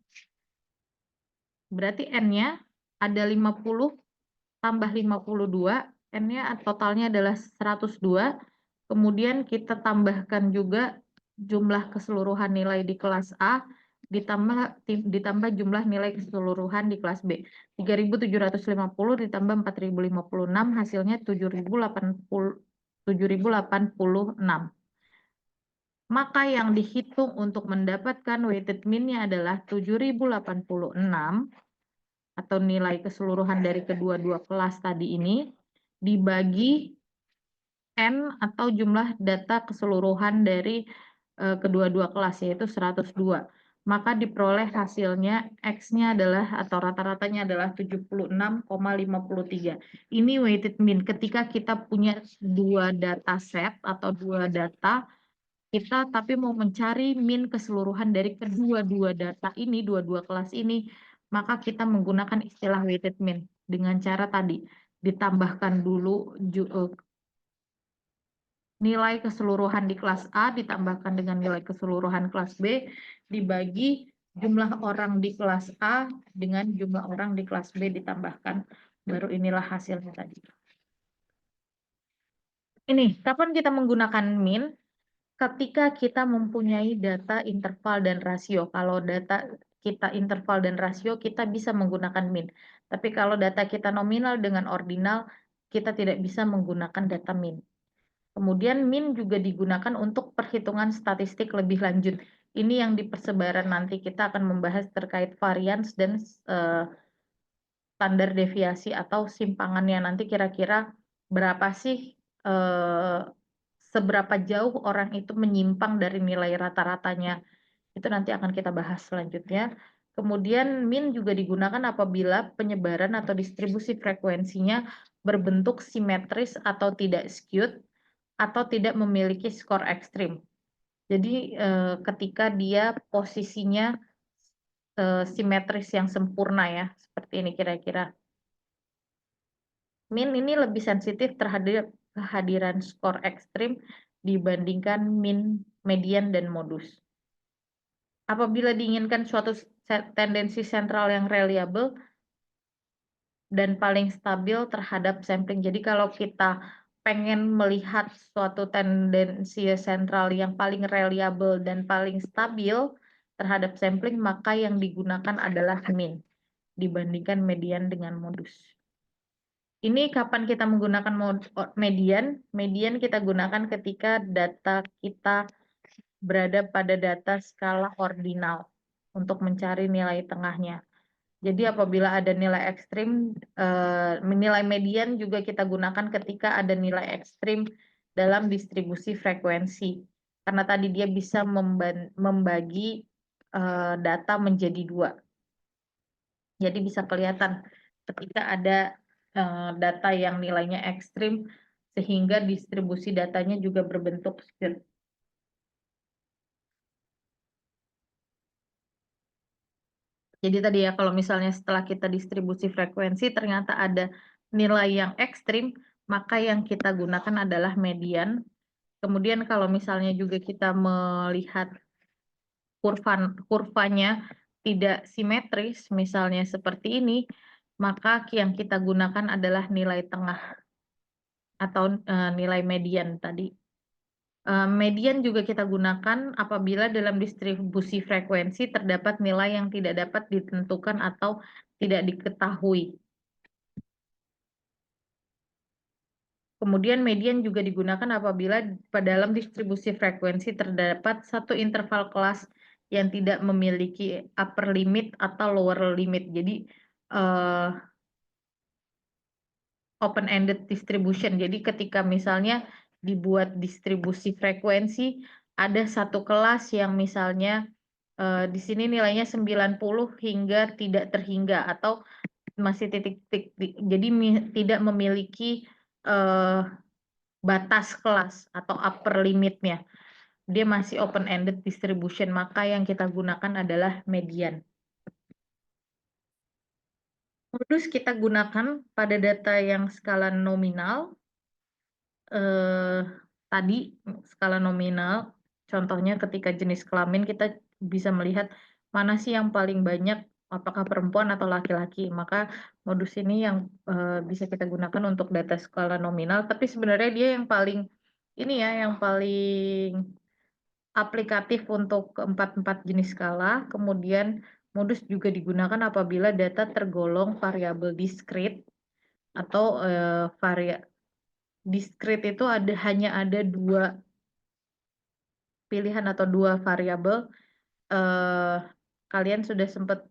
Berarti N-nya ada 50 tambah 52, N-nya totalnya adalah 102. Kemudian kita tambahkan juga jumlah keseluruhan nilai di kelas A ditambah jumlah nilai keseluruhan di kelas B. 3.750 ditambah 4.056 hasilnya 7.086. Maka yang dihitung untuk mendapatkan weighted mean-nya adalah 7.086 atau nilai keseluruhan dari kedua-dua kelas tadi ini dibagi N atau jumlah data keseluruhan dari kedua-dua kelas yaitu 102. Maka diperoleh hasilnya X-nya adalah atau rata-ratanya adalah 76,53. Ini weighted mean. Ketika kita punya dua data set atau dua data, kita tapi mau mencari mean keseluruhan dari kedua-dua data ini, dua-dua kelas ini, maka kita menggunakan istilah weighted mean dengan cara tadi ditambahkan dulu nilai keseluruhan di kelas A ditambahkan dengan nilai keseluruhan kelas B dibagi jumlah orang di kelas A dengan jumlah orang di kelas B ditambahkan, baru inilah hasilnya tadi. Ini kapan kita menggunakan mean? Ketika kita mempunyai data interval dan rasio. Kalau data kita interval dan rasio, kita bisa menggunakan mean. Tapi kalau data kita nominal dengan ordinal, kita tidak bisa menggunakan data mean. Kemudian mean juga digunakan untuk perhitungan statistik lebih lanjut. Ini yang di persebaran nanti kita akan membahas terkait varians dan standar deviasi atau simpangannya nanti kira-kira berapa sih seberapa jauh orang itu menyimpang dari nilai rata-ratanya. Itu nanti akan kita bahas selanjutnya. Kemudian mean juga digunakan apabila penyebaran atau distribusi frekuensinya berbentuk simetris atau tidak skewed atau tidak memiliki skor ekstrim. Jadi ketika dia posisinya simetris yang sempurna ya, seperti ini kira-kira. Mean ini lebih sensitif terhadap kehadiran skor ekstrim dibandingkan mean, median, dan modus. Apabila diinginkan suatu tendensi sentral yang reliable dan paling stabil terhadap sampling. Jadi kalau kita pengen melihat suatu tendensi sentral yang paling reliable dan paling stabil terhadap sampling, maka yang digunakan adalah mean dibandingkan median dengan modus. Ini kapan kita menggunakan median? Median kita gunakan ketika data kita berada pada data skala ordinal untuk mencari nilai tengahnya. Jadi apabila ada nilai ekstrim, nilai median juga kita gunakan ketika ada nilai ekstrim dalam distribusi frekuensi. Karena tadi dia bisa membagi data menjadi dua. Jadi bisa kelihatan ketika ada data yang nilainya ekstrim, sehingga distribusi datanya juga berbentuk skewed. Jadi tadi ya, kalau misalnya setelah kita distribusi frekuensi ternyata ada nilai yang ekstrim, maka yang kita gunakan adalah median. Kemudian kalau misalnya juga kita melihat kurvanya tidak simetris, misalnya seperti ini, maka yang kita gunakan adalah nilai tengah atau nilai median tadi. Median juga kita gunakan apabila dalam distribusi frekuensi terdapat nilai yang tidak dapat ditentukan atau tidak diketahui. Kemudian median juga digunakan apabila dalam distribusi frekuensi terdapat satu interval kelas yang tidak memiliki upper limit atau lower limit. Jadi open-ended distribution. Jadi ketika misalnya dibuat distribusi frekuensi, ada satu kelas yang misalnya di sini nilainya 90 hingga tidak terhingga atau masih titik-titik. Jadi tidak memiliki eh, batas kelas atau upper limitnya. Dia masih open-ended distribution, maka yang kita gunakan adalah median. Modus kita gunakan pada data yang skala nominal, tadi skala nominal, contohnya ketika jenis kelamin kita bisa melihat mana sih yang paling banyak, apakah perempuan atau laki-laki. Maka modus ini yang bisa kita gunakan untuk data skala nominal, tapi sebenarnya dia yang paling ini ya, yang paling aplikatif untuk keempat-empat jenis skala. Kemudian modus juga digunakan apabila data tergolong variabel diskrit atau diskrit itu hanya ada dua pilihan atau dua variabel. Kalian sudah sempat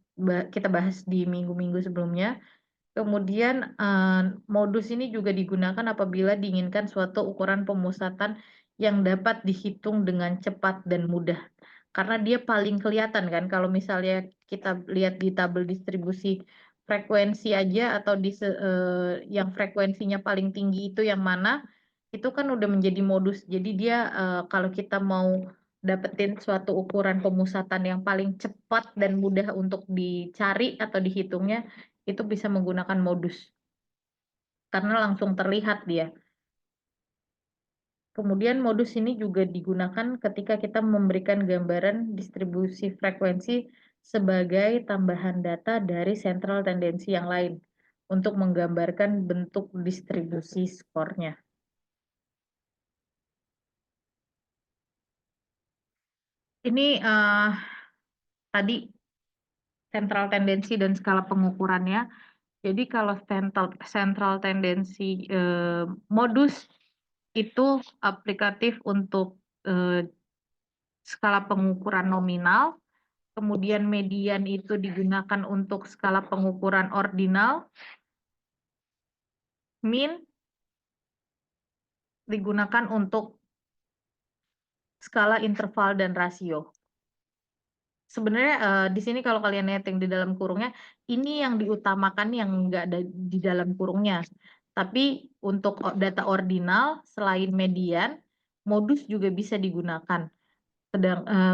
kita bahas di minggu-minggu sebelumnya. Kemudian modus ini juga digunakan apabila diinginkan suatu ukuran pemusatan yang dapat dihitung dengan cepat dan mudah. Karena dia paling kelihatan kan, kalau misalnya kita lihat di tabel distribusi frekuensi aja atau yang frekuensinya paling tinggi itu yang mana, itu kan udah menjadi modus. Jadi dia kalau kita mau dapetin suatu ukuran pemusatan yang paling cepat dan mudah untuk dicari atau dihitungnya, itu bisa menggunakan modus karena langsung terlihat dia. Kemudian modus ini juga digunakan ketika kita memberikan gambaran distribusi frekuensi sebagai tambahan data dari sentral tendensi yang lain untuk menggambarkan bentuk distribusi skornya. Ini tadi sentral tendensi dan skala pengukurannya. Jadi kalau sentral tendensi modus itu aplikatif untuk skala pengukuran nominal, kemudian median itu digunakan untuk skala pengukuran ordinal, min digunakan untuk skala interval dan rasio. Sebenarnya di sini kalau kalian lihat yang di dalam kurungnya, ini yang diutamakan yang enggak ada di dalam kurungnya. Tapi untuk data ordinal, selain median, modus juga bisa digunakan.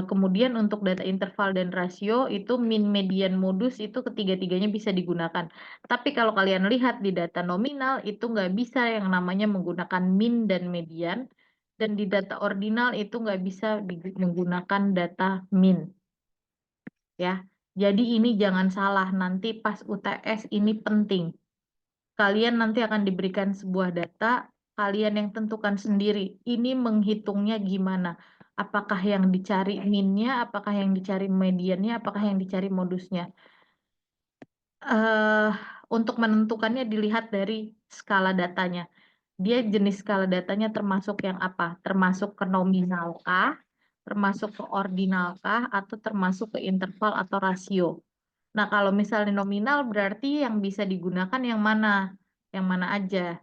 Kemudian untuk data interval dan rasio, itu min, median, modus, itu ketiga-tiganya bisa digunakan. Tapi kalau kalian lihat di data nominal, itu nggak bisa yang namanya menggunakan min dan median. Dan di data ordinal itu nggak bisa menggunakan data min. Ya, jadi ini jangan salah, nanti pas UTS ini penting. Kalian nanti akan diberikan sebuah data, kalian yang tentukan sendiri, ini menghitungnya gimana. Apakah yang dicari minnya, apakah yang dicari mediannya, apakah yang dicari modusnya. Untuk menentukannya dilihat dari skala datanya. Dia jenis skala datanya termasuk yang apa? Termasuk ke nominal kah? Termasuk ke ordinal kah? Atau termasuk ke interval atau rasio? Nah, kalau misalnya nominal berarti yang bisa digunakan yang mana? Yang mana aja?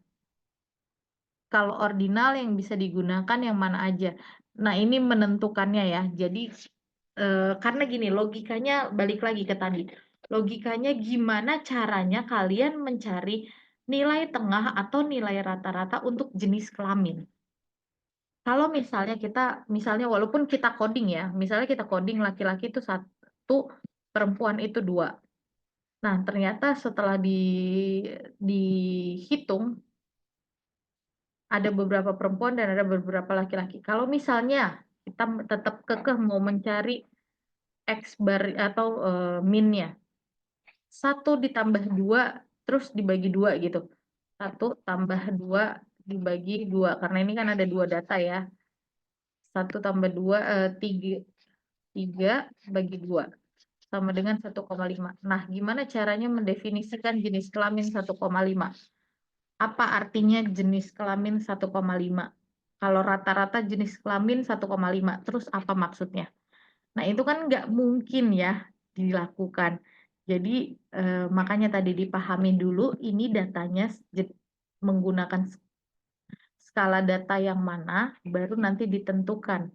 Kalau ordinal yang bisa digunakan yang mana aja? Nah, ini menentukannya ya. Jadi, karena gini, logikanya balik lagi ke tadi. Logikanya gimana caranya kalian mencari nilai tengah atau nilai rata-rata untuk jenis kelamin. Kalau misalnya walaupun kita coding ya, misalnya kita coding laki-laki itu 1, perempuan itu 2. Nah, ternyata setelah dihitung, ada beberapa perempuan dan ada beberapa laki-laki. Kalau misalnya kita tetap kekeh mau mencari X bar atau minnya, 1 ditambah 2 terus dibagi 2 gitu. 1 tambah 2 dibagi 2, karena ini kan ada 2 data ya. 1 tambah 2, 3 bagi 2 sama dengan 1,5. Nah, gimana caranya mendefinisikan jenis kelamin 1,5? Apa artinya jenis kelamin 1,5? Kalau rata-rata jenis kelamin 1,5, terus apa maksudnya? Nah, itu kan nggak mungkin ya dilakukan. Jadi, makanya tadi dipahami dulu ini datanya menggunakan skala data yang mana, baru nanti ditentukan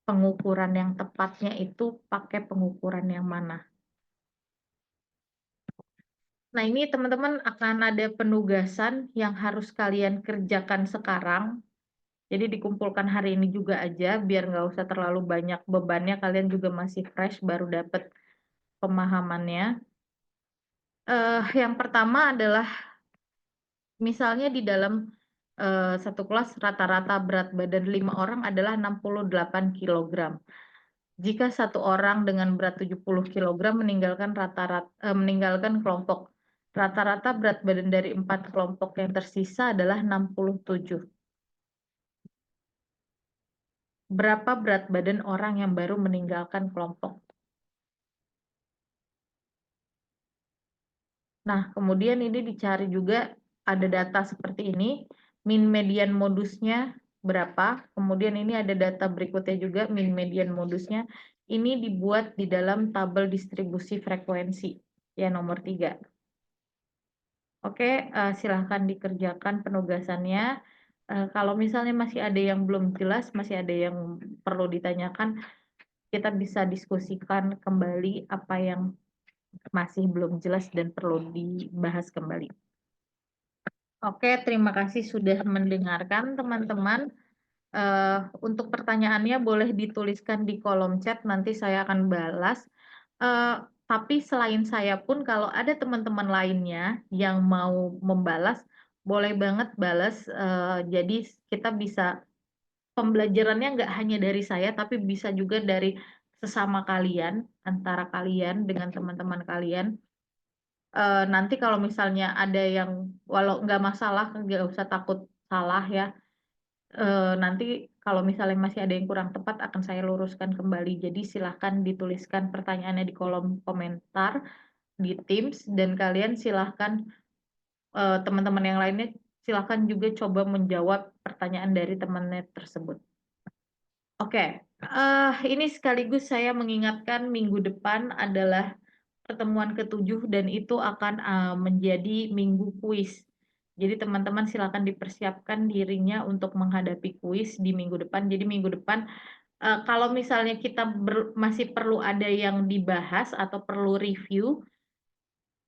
pengukuran yang tepatnya itu pakai pengukuran yang mana. Nah, ini teman-teman akan ada penugasan yang harus kalian kerjakan sekarang. Jadi dikumpulkan hari ini juga aja, biar nggak usah terlalu banyak bebannya, kalian juga masih fresh, baru dapat pemahamannya. Yang pertama adalah, misalnya di dalam satu kelas rata-rata berat badan 5 orang adalah 68 kilogram. Jika satu orang dengan berat 70 kilogram meninggalkan kelompok, rata-rata berat badan dari 4 kelompok yang tersisa adalah 67. Berapa berat badan orang yang baru meninggalkan kelompok? Nah, kemudian ini dicari juga, ada data seperti ini, min median modusnya berapa, kemudian ini ada data berikutnya juga, min median modusnya, ini dibuat di dalam tabel distribusi frekuensi, ya nomor 3. Oke, silahkan dikerjakan penugasannya. Kalau misalnya masih ada yang belum jelas, masih ada yang perlu ditanyakan, kita bisa diskusikan kembali apa yang masih belum jelas dan perlu dibahas kembali. Oke, terima kasih sudah mendengarkan teman-teman. Untuk pertanyaannya boleh dituliskan di kolom chat, nanti saya akan balas. Tapi selain saya pun, kalau ada teman-teman lainnya yang mau membalas, boleh banget balas. Jadi kita bisa, pembelajarannya nggak hanya dari saya, tapi bisa juga dari sesama kalian, antara kalian dengan teman-teman kalian. Nanti kalau misalnya ada yang, walau nggak masalah, nggak usah takut salah ya. Nanti kalau misalnya masih ada yang kurang tepat akan saya luruskan kembali. Jadi silahkan dituliskan pertanyaannya di kolom komentar di Teams, dan kalian silahkan, teman-teman yang lainnya silahkan juga coba menjawab pertanyaan dari temannya tersebut. Oke, ini sekaligus saya mengingatkan minggu depan adalah pertemuan ke-7 dan itu akan menjadi minggu kuis. Jadi teman-teman silakan dipersiapkan dirinya untuk menghadapi kuis di minggu depan. Jadi minggu depan, kalau misalnya kita masih perlu ada yang dibahas atau perlu review,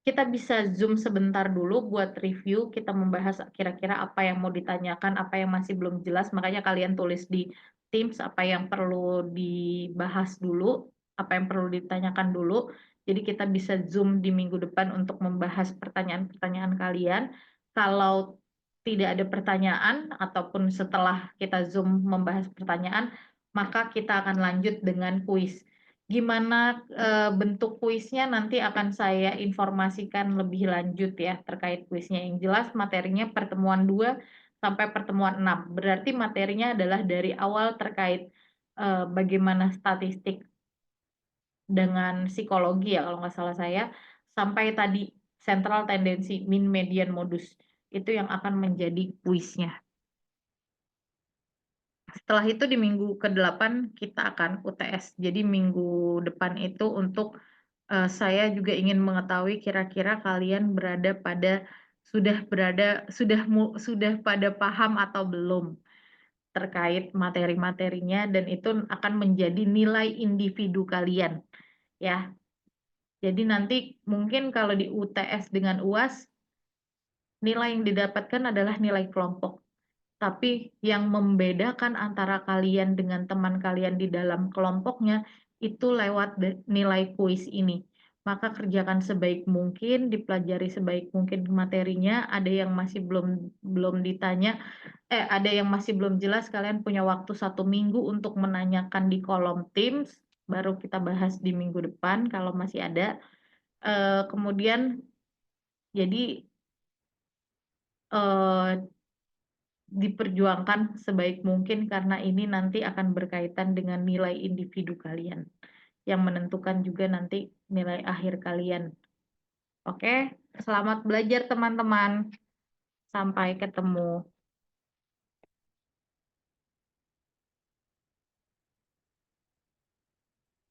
kita bisa Zoom sebentar dulu buat review, kita membahas kira-kira apa yang mau ditanyakan, apa yang masih belum jelas, makanya kalian tulis di Teams apa yang perlu dibahas dulu, apa yang perlu ditanyakan dulu. Jadi kita bisa Zoom di minggu depan untuk membahas pertanyaan-pertanyaan kalian. Kalau tidak ada pertanyaan ataupun setelah kita Zoom membahas pertanyaan, maka kita akan lanjut dengan kuis. Gimana bentuk kuisnya nanti akan saya informasikan lebih lanjut ya terkait kuisnya. Yang jelas materinya pertemuan 2 sampai pertemuan 6. Berarti materinya adalah dari awal terkait bagaimana statistik dengan psikologi ya kalau nggak salah saya, sampai tadi central tendency, min median modus. Itu yang akan menjadi kuisnya. Setelah itu di minggu ke-8 kita akan UTS. Jadi minggu depan itu untuk, saya juga ingin mengetahui kira-kira kalian sudah pada paham atau belum terkait materi-materinya, dan itu akan menjadi nilai individu kalian, ya. Jadi nanti mungkin kalau di UTS dengan UAS, nilai yang didapatkan adalah nilai kelompok. Tapi yang membedakan antara kalian dengan teman kalian di dalam kelompoknya, itu lewat nilai kuis ini. Maka kerjakan sebaik mungkin, dipelajari sebaik mungkin materinya, ada yang masih belum ditanya, ada yang masih belum jelas, kalian punya waktu 1 minggu untuk menanyakan di kolom Teams, baru kita bahas di minggu depan kalau masih ada. Kemudian jadi, diperjuangkan sebaik mungkin karena ini nanti akan berkaitan dengan nilai individu kalian, yang menentukan juga nanti nilai akhir kalian. Oke, selamat belajar teman-teman. Sampai ketemu.